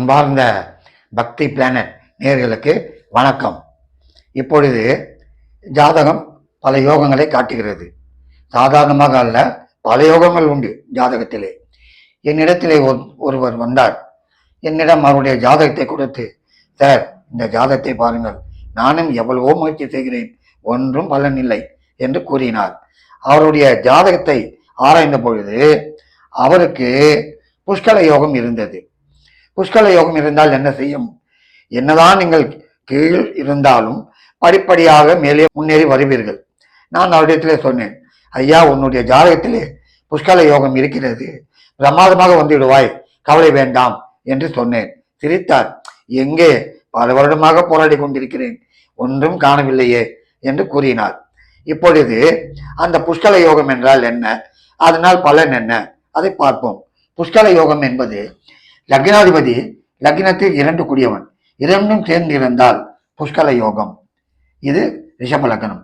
அன்பார்ந்த பக்தி பிளானட் நேயர்களுக்கு வணக்கம். இப்பொழுது ஜாதகம் பல யோகங்களை காட்டுகிறது. சாதாரணமாக அல்ல, பல யோகங்கள் உண்டு ஜாதகத்திலே. என்னிடத்திலே ஒருவர் வந்தார். என்னிடம் அவருடைய ஜாதகத்தை கொடுத்து, சார், இந்த ஜாதகத்தை பாருங்கள், நானும் எவ்வளவோ முயற்சி செய்கிறேன், ஒன்றும் பலன் இல்லை என்று கூறினார். அவருடைய ஜாதகத்தை ஆராய்ந்த பொழுது அவருக்கு புஷ்கல யோகம் இருந்தது. புஷ்கல யோகம் இருந்தால் என்ன செய்யும்? என்னதான் நீங்கள் கீழ் இருந்தாலும் படிப்படியாக மேலே முன்னேறி வருவீர்கள். நான் அவரிடத்திலே சொன்னேன், ஐயா, உன்னுடைய ஜாதகத்திலே புஷ்கல யோகம் இருக்கிறது, பிரமாதமாக வந்துவிடுவாய், கவலை வேண்டாம் என்று சொன்னேன். சிரித்தார். எங்கே, பல வருடமாக போராடி கொண்டிருக்கிறேன், ஒன்றும் காணவில்லையே என்று கூறினார். இப்பொழுது அந்த புஷ்கல யோகம் என்றால் என்ன, அதனால் பலன் என்ன, அதை பார்ப்போம். புஷ்கல யோகம் என்பது லக்னாதிபதி லக்னத்தில் 2 கூடியவன், 2ம் சேர்ந்து இருந்தால் புஷ்கல யோகம். இது ரிஷப லக்னம்.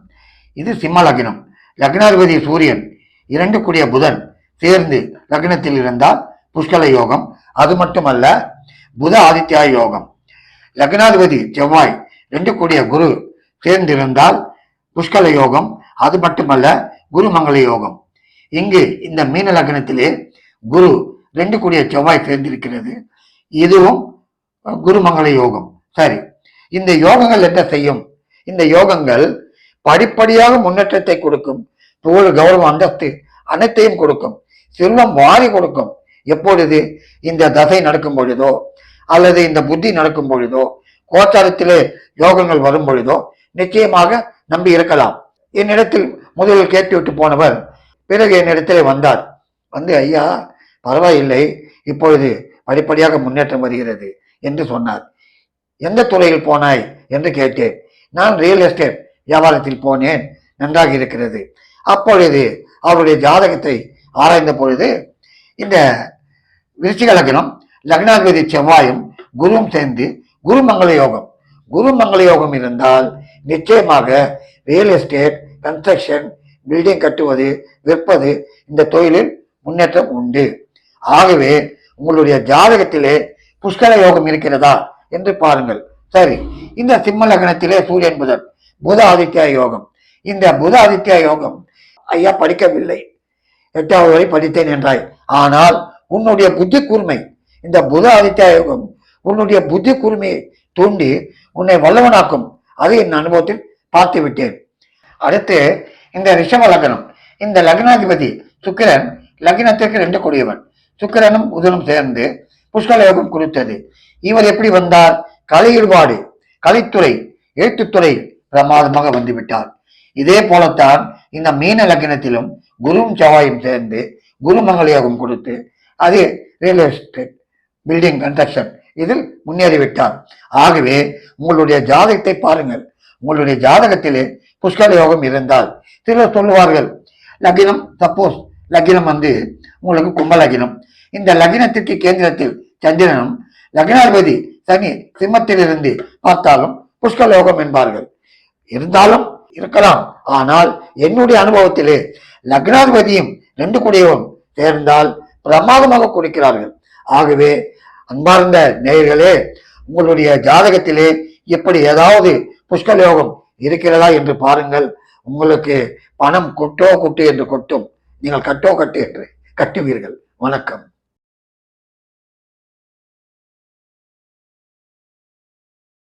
இது சிம்ம லக்னம். லக்னாதிபதி சூரியன் 2 கூடிய புதன் சேர்ந்து லக்னத்தில் இருந்தால் புஷ்கல யோகம். அது மட்டுமல்ல, புத ஆதித்யா யோகம். லக்னாதிபதி செவ்வாய் 2 கூடிய குரு சேர்ந்திருந்தால் புஷ்கல யோகம். அது மட்டுமல்ல, குரு மங்கள யோகம். இங்கு இந்த மீன லக்னத்திலே குரு 2 கூடிய செவ்வாய் சேர்ந்திருக்கிறது. இதுவும் குருமங்கள யோகம். சரி, இந்த யோகங்கள் என்ன செய்யும்? இந்த யோகங்கள் படிப்படியாக முன்னேற்றத்தை கொடுக்கும். புகழ், கௌரவம், அந்தஸ்து அனைத்தையும் கொடுக்கும். செல்வம் வாரி கொடுக்கும். எப்பொழுது? இந்த தசை நடக்கும் பொழுதோ, அல்லது இந்த புத்தி நடக்கும் பொழுதோ, கோச்சாரத்திலே யோகங்கள் வரும் பொழுதோ நிச்சயமாக நம்பி இருக்கலாம். என்னிடத்தில் முதலில் கேட்டுவிட்டு போனவர் பிறகு என்னிடத்திலே வந்தார். வந்து, ஐயா, பரவாயில்லை, இப்பொழுது படிப்படியாக முன்னேற்றம் வருகிறது என்று சொன்னார். எந்த துறையில் போனாய் என்று கேட்டேன். நான் ரியல் எஸ்டேட் வியாபாரத்தில் போனேன், நன்றாக இருக்கிறது. அப்பொழுது அவருடைய ஜாதகத்தை ஆராய்ந்த பொழுது இந்த விருச்சிக லக்னம், லக்னாதிபதி செவ்வாயும் குருவும் சேர்ந்து குருமங்கள யோகம். குருமங்கள யோகம் இருந்தால் நிச்சயமாக ரியல் எஸ்டேட், கன்ஸ்ட்ரக்ஷன், பில்டிங் கட்டுவது, விற்பது, இந்த தொழிலில் முன்னேற்றம் உண்டு. ஆகவே உங்களுடைய ஜாதகத்திலே புஷ்கல யோகம் இருக்கிறதா என்று பாருங்கள். சரி, இந்த சிம்ம லக்னத்திலே சூரியன் புதன், புத ஆதித்யா யோகம். இந்த புத ஆதித்யா யோகம், ஐயா, படிக்கவில்லை, 8வது வரை படித்தேன் என்றாய். ஆனால் உன்னுடைய புத்தி கூர்மை, இந்த புத ஆதித்யா யோகம் உன்னுடைய புத்தி கூர்மையை தூண்டி உன்னை வல்லவனாக்கும். அதை என் அனுபவத்தில் பார்த்து விட்டேன். அடுத்து இந்த ரிஷப லக்னம். இந்த லக்னாதிபதி சுக்கிரன் லக்னத்திற்கு 2 கூடியவன். சுக்கிரனும் புதனும் சேர்ந்து புஷ்கல யோகம் கொடுத்தது. இவர் எப்படி வந்தார்? கலை ஈடுபாடு, கலைத்துறை, எழுத்துத்துறை பிரமாதமாக வந்துவிட்டார். இதே போலத்தான் இந்த மீன லக்னத்திலும் குருவும் செவ்வாயும் சேர்ந்து குருமங்கள யோகம் கொடுத்து அது ரியல் எஸ்டேட், பில்டிங், கன்ஸ்ட்ரக்ஷன் இதில் முன்னேறிவிட்டார். ஆகவே உங்களுடைய ஜாதகத்தை பாருங்கள். உங்களுடைய ஜாதகத்திலே புஷ்கல யோகம் இருந்தால், சிலர் சொல்லுவார்கள், லக்னம், சப்போஸ் லக்னம் வந்து உங்களுக்கு கும்ப லக்னம், இந்த லக்னத்திற்கு கேந்திரத்தில் சந்திரனும் லக்னாதிபதி சனி சிம்மத்திலிருந்து பார்த்தாலும் புஷ்கல யோகம் என்பார்கள். இருந்தாலும் இருக்கலாம். ஆனால் என்னுடைய அனுபவத்திலே லக்னாதிபதியும் 2 கூடியவன் சேர்ந்தால் பிரமாதமாக கொடுக்கிறார்கள். ஆகவே அன்பார்ந்த நேயர்களே, உங்களுடைய ஜாதகத்திலே எப்படி ஏதாவது புஷ்கல யோகம் இருக்கிறதா என்று பாருங்கள். உங்களுக்கு பணம் கொட்டோ கொட்டு என்று கொட்டும். நீங்கள் கட்டோ கட்டு என்று கட்டுவீர்கள். வணக்கம்.